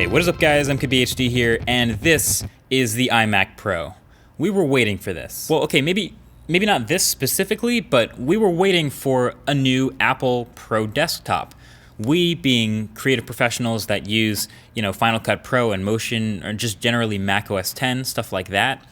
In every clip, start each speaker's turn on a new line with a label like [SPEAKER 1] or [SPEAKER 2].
[SPEAKER 1] Hey, what is up guys, MKBHD here, and this is the iMac Pro. We were waiting for this. Well, okay, maybe not this specifically, but we were waiting for a new Apple Pro desktop. We being creative professionals that use, Final Cut Pro and Motion, or just generally Mac OS X, stuff like that.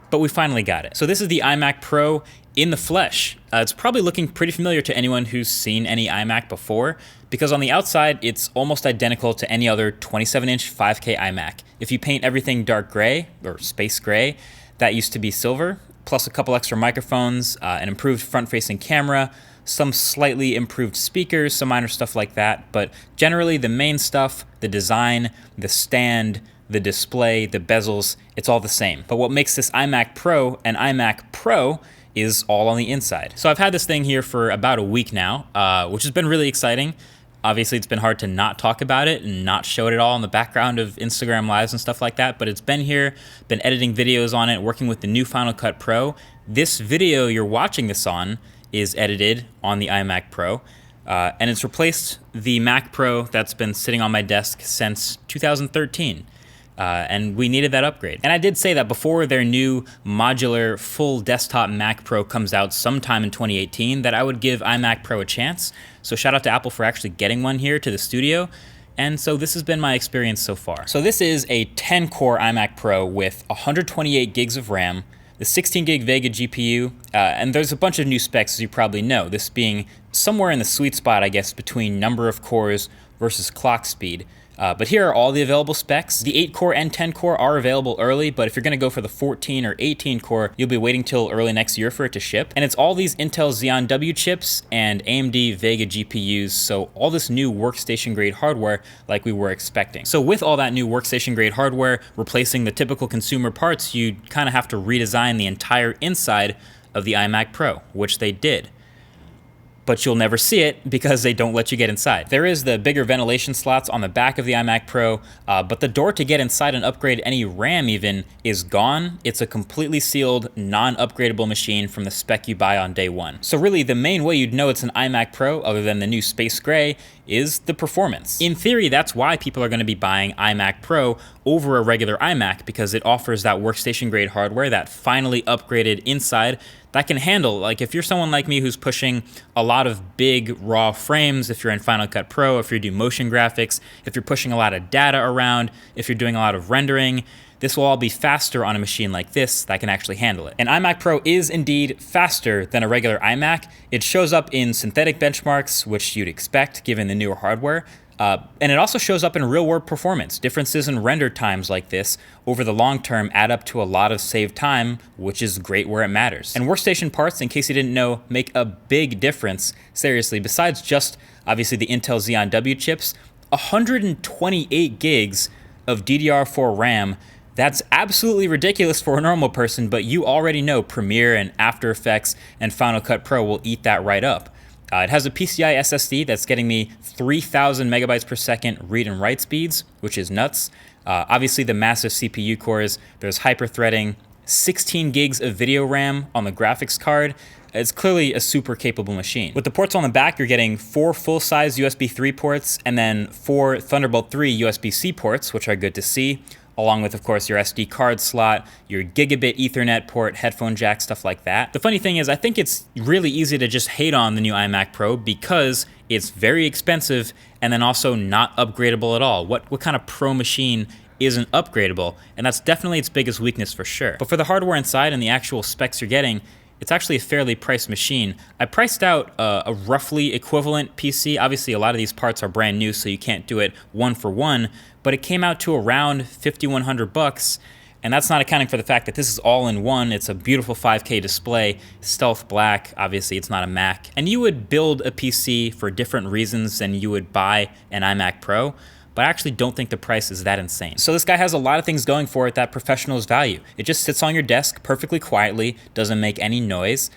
[SPEAKER 1] But we finally got it. So this is the iMac Pro in the flesh. It's probably looking pretty familiar to anyone who's seen any iMac before, because on the outside, it's almost identical to any other 27-inch 5K iMac. If you paint everything dark gray, or space gray, that used to be silver, plus a couple extra microphones, an improved front-facing camera, some slightly improved speakers, some minor stuff like that, but generally the main stuff, the design, the stand, the display, the bezels, it's all the same. But what makes this iMac Pro an iMac Pro is all on the inside. So I've had this thing here for about a week now, which has been really exciting. Obviously, it's been hard to not talk about it and not show it at all in the background of Instagram Lives and stuff like that, but it's been here, been editing videos on it, working with the new Final Cut Pro. This video you're watching this on is edited on the iMac Pro, and it's replaced the Mac Pro that's been sitting on my desk since 2013. And we needed that upgrade. And I did say that before their new modular full desktop Mac Pro comes out sometime in 2018, that I would give iMac Pro a chance. So shout out to Apple for actually getting one here to the studio. And so this has been my experience so far. So this is a 10-core iMac Pro with 128 gigs of RAM, the 16 gig Vega GPU, and there's a bunch of new specs, as you probably know, this being somewhere in the sweet spot, I guess, between number of cores versus clock speed. But here are all the available specs. The 8-core and 10-core are available early, but if you're going to go for the 14 or 18-core, you'll be waiting till early next year for it to ship. And it's all these Intel Xeon W chips and AMD Vega GPUs, so all this new workstation-grade hardware like we were expecting. So with all that new workstation-grade hardware replacing the typical consumer parts, you kind of have to redesign the entire inside of the iMac Pro, which they did. But you'll never see it because they don't let you get inside. There is the bigger ventilation slots on the back of the iMac Pro, but the door to get inside and upgrade any RAM even is gone. It's a completely sealed, non-upgradable machine from the spec you buy on day one. So really, the main way you'd know it's an iMac Pro, other than the new space gray, is the performance. In theory, that's why people are gonna be buying iMac Pro over a regular iMac, because it offers that workstation-grade hardware, that finally upgraded inside, that can handle, like if you're someone like me who's pushing a lot of big raw frames, if you're in Final Cut Pro, if you do motion graphics, if you're pushing a lot of data around, if you're doing a lot of rendering, this will all be faster on a machine like this that can actually handle it. And iMac Pro is indeed faster than a regular iMac. It shows up in synthetic benchmarks, which you'd expect given the newer hardware. And it also shows up in real-world performance. Differences in render times like this over the long term add up to a lot of saved time, which is great where it matters. And workstation parts, in case you didn't know, make a big difference. Seriously, besides just, obviously, the Intel Xeon W chips, 128 gigs of DDR4 RAM, that's absolutely ridiculous for a normal person, but you already know Premiere and After Effects and Final Cut Pro will eat that right up. It has a PCI SSD that's getting me 3,000 megabytes per second read and write speeds, which is nuts. Obviously, the massive CPU cores, there's hyper-threading, 16 gigs of video RAM on the graphics card. It's clearly a super capable machine. With the ports on the back, you're getting 4 full-size USB 3 ports and then 4 Thunderbolt 3 USB-C ports, which are good to see, along with, of course, your SD card slot, your gigabit Ethernet port, headphone jack, stuff like that. The funny thing is, I think it's really easy to just hate on the new iMac Pro because it's very expensive and then also not upgradable at all. What kind of Pro machine isn't upgradable? And that's definitely its biggest weakness for sure. But for the hardware inside and the actual specs you're getting, it's actually a fairly priced machine. I priced out a roughly equivalent PC. Obviously, a lot of these parts are brand new, so you can't do it one for one, but it came out to around $5,100, and that's not accounting for the fact that this is all in one. It's a beautiful 5K display, stealth black. Obviously, it's not a Mac. And you would build a PC for different reasons than you would buy an iMac Pro, but I actually don't think the price is that insane. So this guy has a lot of things going for it that professionals value. It just sits on your desk perfectly quietly, doesn't make any noise.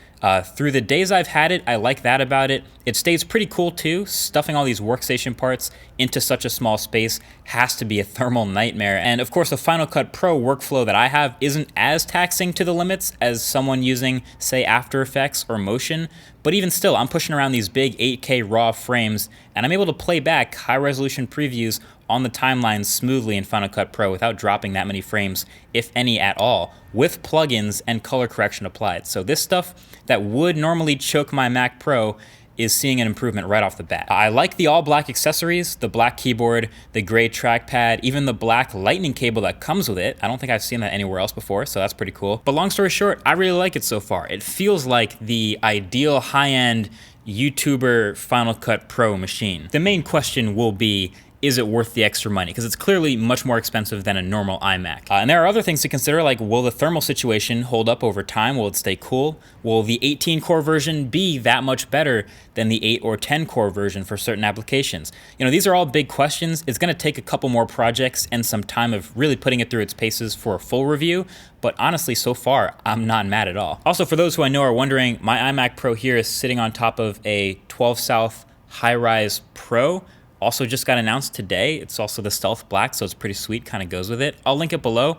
[SPEAKER 1] Through the days I've had it, I like that about it. It stays pretty cool too. Stuffing all these workstation parts into such a small space has to be a thermal nightmare. And of course, the Final Cut Pro workflow that I have isn't as taxing to the limits as someone using, say, After Effects or Motion. But even still, I'm pushing around these big 8K RAW frames, and I'm able to play back high-resolution previews on the timeline smoothly in Final Cut Pro without dropping that many frames, if any at all, with plugins and color correction applied. So this stuff that would normally choke my Mac Pro is seeing an improvement right off the bat. I like the all black accessories, the black keyboard, the gray trackpad, even the black lightning cable that comes with it. I don't think I've seen that anywhere else before, so that's pretty cool. But long story short, I really like it so far. It feels like the ideal high-end YouTuber Final Cut Pro machine. The main question will be, is it worth the extra money? Because it's clearly much more expensive than a normal iMac. And there are other things to consider, like will the thermal situation hold up over time? Will it stay cool? Will the 18-core version be that much better than the 8 or 10-core version for certain applications? You know, these are all big questions. It's gonna take a couple more projects and some time of really putting it through its paces for a full review, but honestly, so far, I'm not mad at all. Also, for those who I know are wondering, my iMac Pro here is sitting on top of a 12 South High-Rise Pro. Also just got announced today. It's also the Stealth Black, so it's pretty sweet, kind of goes with it. I'll link it below.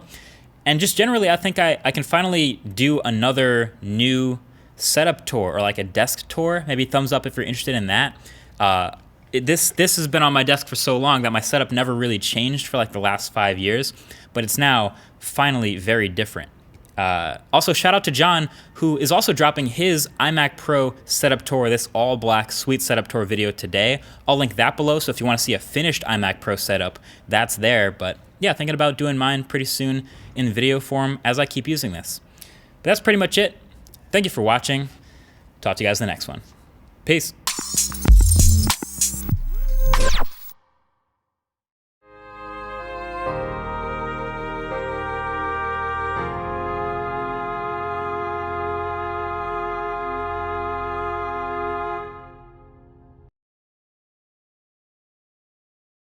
[SPEAKER 1] And just generally, I think I can finally do another new setup tour, or like a desk tour. Maybe thumbs up if you're interested in that. This has been on my desk for so long that my setup never really changed for like the last 5 years, but it's now finally very different. Also, shout out to John, who is also dropping his iMac Pro setup tour, this all black sweet setup tour video today. I'll link that below, so if you want to see a finished iMac Pro setup, that's there. But yeah, thinking about doing mine pretty soon in video form as I keep using this. But that's pretty much it. Thank you for watching. Talk to you guys in the next one. Peace.